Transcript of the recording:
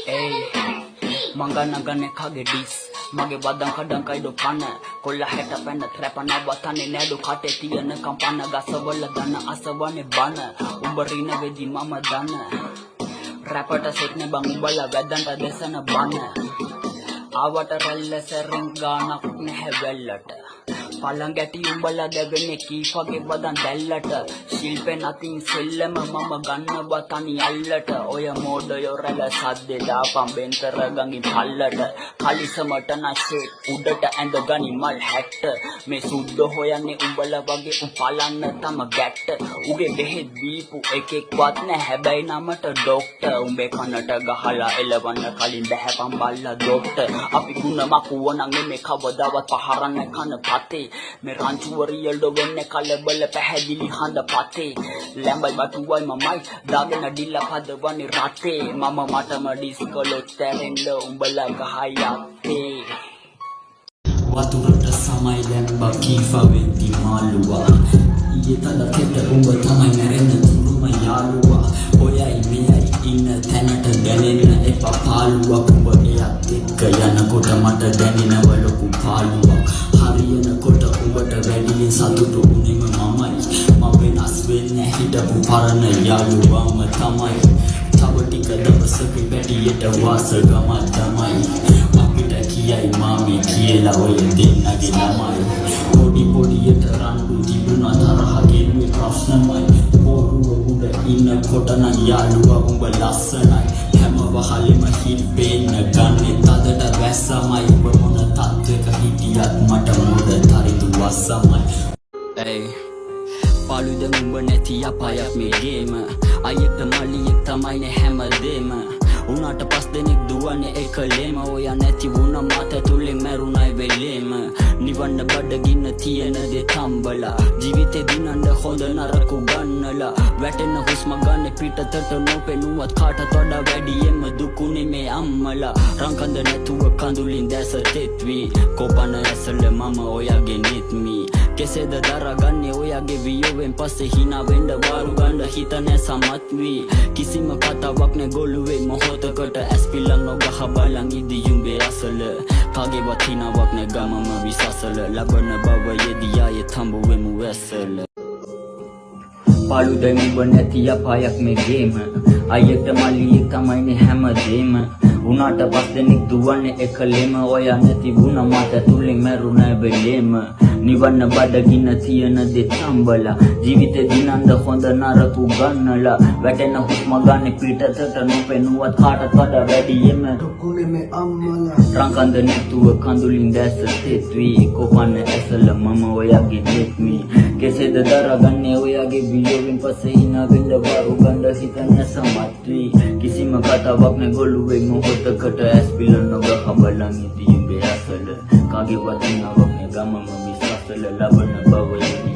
Ey, mangana gane kage dis. Mage badang kadang kaido kana. Kolla heta penna trapana batane nadu kate tiyana kampana gasawala dana asawane bana. Umbarina vedi mama dana. Rapata setne bang umbala vedanta desana bana. Awata ralla sering ganak nehe vellata. Palangati umbala devene kifage badan dellata. Shilpe natin sellama mama ganna batani allata. Oya moda yorala sadde daapam bentara gangi pallata. Kalisamata na shit udata and the gani mal hatta. Me suddo hoyanne umbala wage upalanna tama gatta. Uge behed beepu ekek watne habai namata doctor. Umbe kanata gahala elevanna kalin behapam balla doctor. Api guna makuwana ngeme kawadaවත් paharanne kana pate. Me ranchuwari yeldo wenne kalebala පැහැදිලි හඳ පතේ ලැඹයි බටුවයි මමයි දාගෙන ඩිල්ල පදවන්නේ රටේ මම මටම ඩිස්කොලොත් තැරෙන්න උඹලා ගහයි අත්තේ වතුරට සමයි ලැම්බා කීෆා වෙද්දි මාළුවා ඊයේ තලකෙට උඹ තමයි මැරෙන්න තුරුම යාළුවා ඔයයි මෙයයි ඉන්න තැනට දැනෙන්න එපා පාළුවක් උඹ එයත් එක්ක යනකොට මට දැනෙනව ලොකු පාළුවක් හරියනකොට උඹට වැඩියෙන් සතුටු උනේම මමයි මම වෙනස් වෙන්නේ හිටපු පරණ යාළුවාම තමයි තව ටික දවසක පැටියට වාසගම තමයි අපිට කියයි මාමි කියලා ඔය දෙන්නගේ ළමයි පොඩි පොඩියට රණ්ඩු තිබුණා තරහගෙන් මේ ප්‍රශ්නමයි පොරුව උඩ ඉන්නකොට නම් යාළුවා උඹ ලස්සනයි හැම වහලෙම හිල් පේන්න ගන්නේ තදට වැස්සමයි ඔබ මොන තත්ත්වයක හිටියත් මට මොඩ තරිදු වස්සමයි Ey පාළුද උඹ නැති අපායක් මේ ගේම අයෙක්ට මල්ලියෙක් තමයිනේ හැමදේම උනාට පස් දෙනෙක් දුවන්නේ එකලේම ඔයා නැති වුණ මත තුලින් මැරුණයි වෙලේම නිවන්න බඩගින්න තියෙන දේ තම්බලා ජීවිතේ දිනන්න හොඳ නරක ගන්නලා වැටෙන හුස්ම ගන්න පිටතට නොපෙනුවත් කාටත් වඩා වැඩියෙන්ම දුකුනේ මේ අම්මලා රංකඳ නැතුව කඳුලින් දැස තෙත්වි කොපන ඇසල මම ඔයාගේ නිත්මි කෙසේද දරගන්නේ ඔයාගේ වියෝවෙන් පස්සේ hina වෙන්න වාරු ගන්න හිත නැ සමත් වී කිසිම කතාවක් නැ ගොළුවේ මොහොතකට ඇස් පිල්ලන් නොගහ බලන් ඉදි යුඹේ අසල කාගේවත් හිනාවක් නැ ගමම විසසල ලබන බව යෙදී ආයේ තඹුවෙමු වැසල පාළුදෙන් උඹ නැති අපායක් මේ ගේම අයෙක්ට මල්ලියෙක් තමයිනේ හැමදේම උනාට පස් දෙනෙක් දුවන්නේ එකලෙම ඔයා නැති වුණ මට තුලින් මැරුණා වෙලෙම නිවන්න බඩගින්න තියෙන දේ තම්බලා ජීවිතේ දිනන්න හොඳ නරක ගන්නලා වැටෙන හුස්ම ගන්න පිටතට නොපෙනුවත් කාටත් වඩා වැඩියෙන්ම දුකුනේ මේ අම්මලා රංකඳ නැතුව කඳුලින් දැස තෙත්වි කොපන්න ඇසල මම ඔයාගේ දෙත්මි කෙසේද දරගන්නේ ඔයාගේ වියෝවෙන් පස්සේ hina වෙන්න වාරු ගන්න හිත නැසමත් වී කිසිම කතාවක් නැ ගොළුවේ මොහොතකට ඇස් පිලන නොගහ බලන් ඉදි උඹේ අසල කාගේවත් හිනාවක් නැ ගමම විසසල ලබන බව